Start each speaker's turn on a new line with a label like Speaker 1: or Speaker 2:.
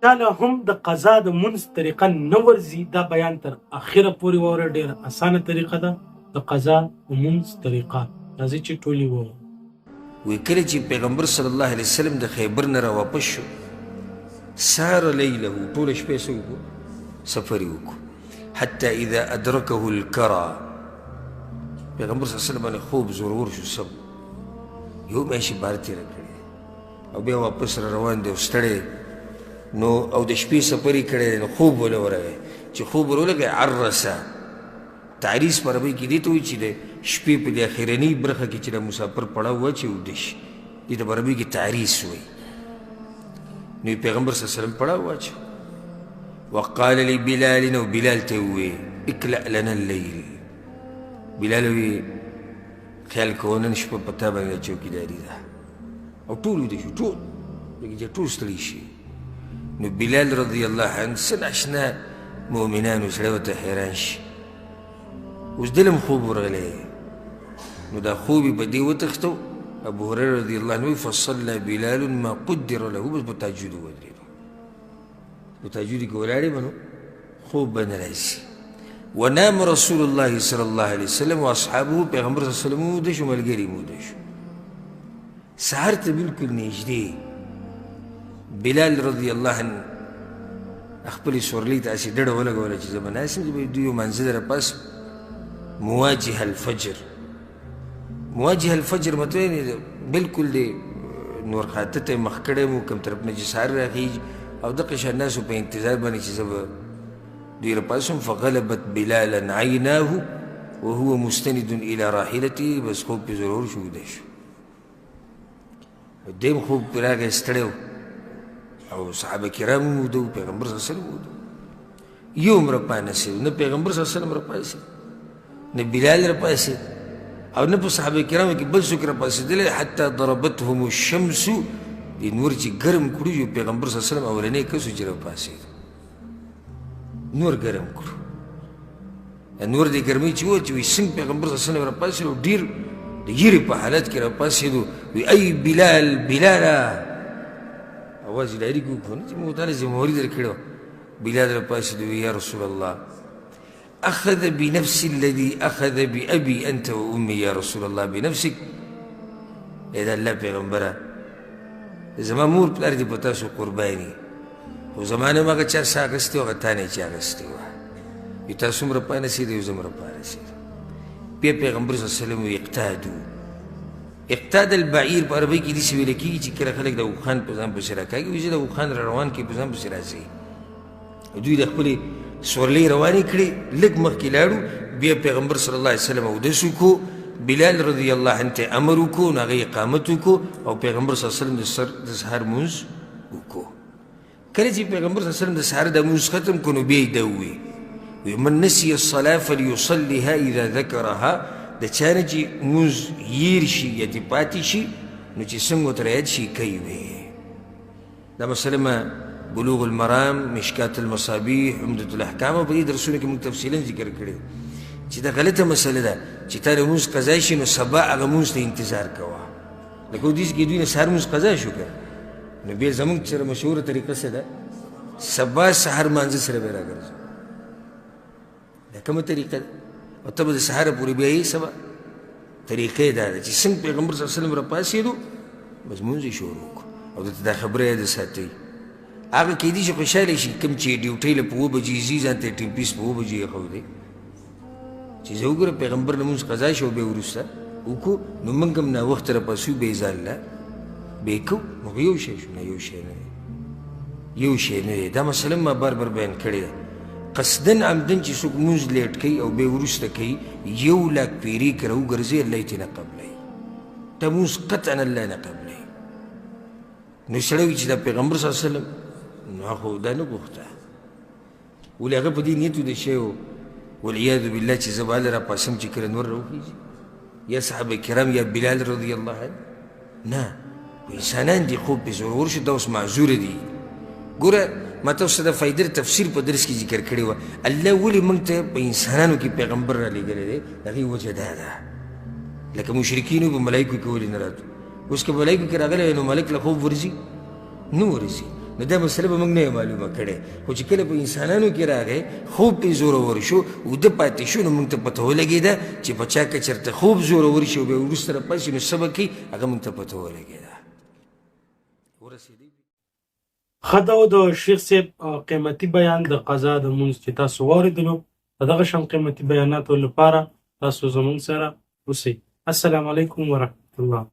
Speaker 1: چاله هم د قضا د منځ طریقه نه ورځي دا بیان تر اخره پورې واوره. ډېره اسانه طریقه ده د قضا د منځ طریقه. راځئ چې ټولې ووایو.
Speaker 2: وی کله چې پیغمبر صلی الله علیه وسلم د خیبر نه راواپس شو، سار لیله، ټوله شپه یې څه وکړو؟ سفر یې وکړو. حتی اذا ادرکه الکرا، پیغمبر صلی الله علیه وسلم باندې خوب زورور شو، سب یو میاشت بار تېره کړې او بیا واپس را روان دی او ستړی نو او د شپې سفر یې کړی نو خوب وله ورغی. چې خوب ور ولګی عرسه، تعریس په عربۍ کې دې ته وایي چې د شپې په دې اخرنۍ برخه کې چې د مسافر پړاو واچي ویده شي، دې ته په عربۍ کې تعریس وایي. نو پیغمبر صلی الله علیه وسلم پړاو واچو. وقال لبلال، نو بلال ته ووایي اکلأ لنا اللیل. بلال وی خیال کوه نن شپه په تا باندې چوکیداري ده. او ټول ویده شو، ټول لکه چې ټول ستړي شي. نو بلال رضی الله عنه څه ناشنا مؤمنانو سړی ورته حیران شي. اوس دلم خوب ورغلی نو دا خوب یې په دې وتښتو. ابو هریره رضی الله عنه فصلى بلال ما قدر له، بس په تهجد ودرېدو، په تهجد کې ولاړې به نو خوب به نه راشي. ونام رسول الله صلی الله علیه وسلم واصحابه، پیغمبر صلی الله علیه وسلم موده شو، ملګري موده شو. سهار ته بلکل نږدې بلال رضی الله عنه خپلې سورلۍ ته هسې ډډه ولګوله چې زه به ناست یم، دوی مانځه در پاس مواجه الفجر. مواجه الفجر مطلب بلکل دی نور خاته ته مخ کړی مو کوم طرف نه چې سهار راخیږي او دغه شان ناسو په انتظار باندې چې زه به دوی راپاسم. فغلبت بلالا عیناه وهو مستند الى راحلته، بس خوب پې ضرور شو، ویده شو. دیم خوب پې راغی، ستړی و او صحابه کرام موده و، پیغمبر صلی الله علیه وسلم موده. یو هم راپانسېد، نه پیغمبر صلی الله علیه وسلم راپاسېد، نه بلال راپاسېد او نه په صحابه کرامو کې بل څوک راپاسېدلی. حتی ضربتهم الشمس، د نور چې ګرم کړو یو پیغمبر صلی الله علیه وسلم اولنی کس و چې راپاسېد، نور ګرم کړو. نور د ګرمۍ چې و چې وایي څنګه پیغمبر صلی الله علیه وسلم راپاسېد او ډېر د یېرې په حالت کې راپاسېد. وایي ای بلال بلاله، اواز یې ډایري کې وکړو چې موږ تعالی ذمهواري در کړې وه. بلال راپاسېد وایي یا رسول الله أخذ بنفس الذي أخذ بأبي أنت وأمي يا رسول الله، بنفسك. إذا الله پیغمبره زما مور پلار دې په تاسو قرباني، خو زما نه هغه چا څه اخیستې وه، هغه تا نه یې چې اخیستې وه. وایي تاسو هم راپانسېدئ او زه هم راپانسېدم. بیا پیغمبر صلی الله علیه وسلم وایي اقتادو. اقتاد البعیر په عربۍ کې داسې ویل کېږي چې کله خلک د اوښان په ځان پسې راکاږي، وایي زه د اوښان را روان کړي په ځان پسې راځي. دوی د خپلې سورلۍ روانې کړې، لږ مخکې لاړو، بیا پیغمبر صلی الله علیه وسلم اودس وکړو. بلال رضی الله عنه ته امر وکړو، نو هغه اقامت وکړو او پیغمبر صلی الله علیه وسلم د سهار لمونځ وکړو. کله چې پیغمبر صلی الله علیه وسلم د سهار د لمونځ ختم کړو نو بیا یې دا ووایي من نسي الصلاة فليصلها اذا ذکرها، د چا نه چې لمونځ هیر شي یا دې پاتې شي نو چې څنګه ورته رعایت شي کوي ویې. دا مسله بلوغ المرام، مشکات المصابیح، عمدة الاحکام او په دې درسونو کې موږ تفصیلا ذکر کړی چې دا غلطه مسله ده چې تا لمونځ قضا شي نو سبا هغه لمونځ ته انتظار کوه. لکه اودیس کې دوی نه سهار لمونځ قضا شو که نو بیا زموږ سره مشهوره طریقه څه ده؟ سبا سهار مانځه سره به راګرځو. دا کومه طریقه ده؟ او ته به د سهاره پورې بیا یې سبا طریقه یې دا ده چې څنګه پیغمبر صلی الله علیه وسلم راپاڅېدو بس لمونځ یې شروع کړو. او دته دا خبره یاده ساتئ، هغه کیدای شي خوشحاله شي کوم چې ډیوټۍ له په 9 بجې ځي ځان ته ټیم پیس په 9 بجې ایښودی چې زه وګوره پیغمبر لمونځ قضا شي او بیا وروسته وکړو نو موږ هم ناوخته راپاڅو بیا یې ځان له بیا یې کوو. نو یو شی شو نه، یو شی نه دی، یو شی نه دی. دا مسله ما بار بار بیان کړې ده. قصدن عمدن چې څوک لمونځ لیټ کوي او بیا وروسته کوي 1 لاک پیرې که راوګرځي الله یې ترې نه قبلوي. دا لمونځ قطعا الله نه قبلوي. نو سړی وایي چې دا پیغمبر صلی الله علیه وسلم نو خو دا نه غوښته، ولې هغه په دې نیت ویده شوی و والعیاذ بالله چې زه به هله راپاسم چې کله نور راوخېږي یا صحابه کرام یا بلال رضی الله عنه. نه، انسانان دي خوب پې زورور شو، دا اوس معذوره دي. ګوره ما تاسو ته د فایدې تفسیر په درس کې ذکر کړی وه. الله ولې موږ ته په انسانانو کې پیغمبر را لېږلی دی، د هغې وجه دا ده لکه مشرکینو په ملایکو کې ولې نه راتلو. اوس که ملایکو کې راغلی نو ملک له خوب ورځي نه ورځي. نو دا مسله به موږ نه معلومه کړې خو چې کله په انسانانو کې راغی خوب پې زورور شو اوده پاتې شو نو موږ ته پته ولګېده چې په چا که چېرته خوب زورور شي او بیا وروسته راپاسي نو څه به کوي هغه موږ ته پته ولګېده
Speaker 1: ښه دا و د شیخ صاحب قیمتي بیان د قضا د مونځ چې تاسو واورېدلو د دغه شان قیمتي بیاناتو لپاره تاسو زموږ سره اوسئ. السلام علیکم ورحمة الله.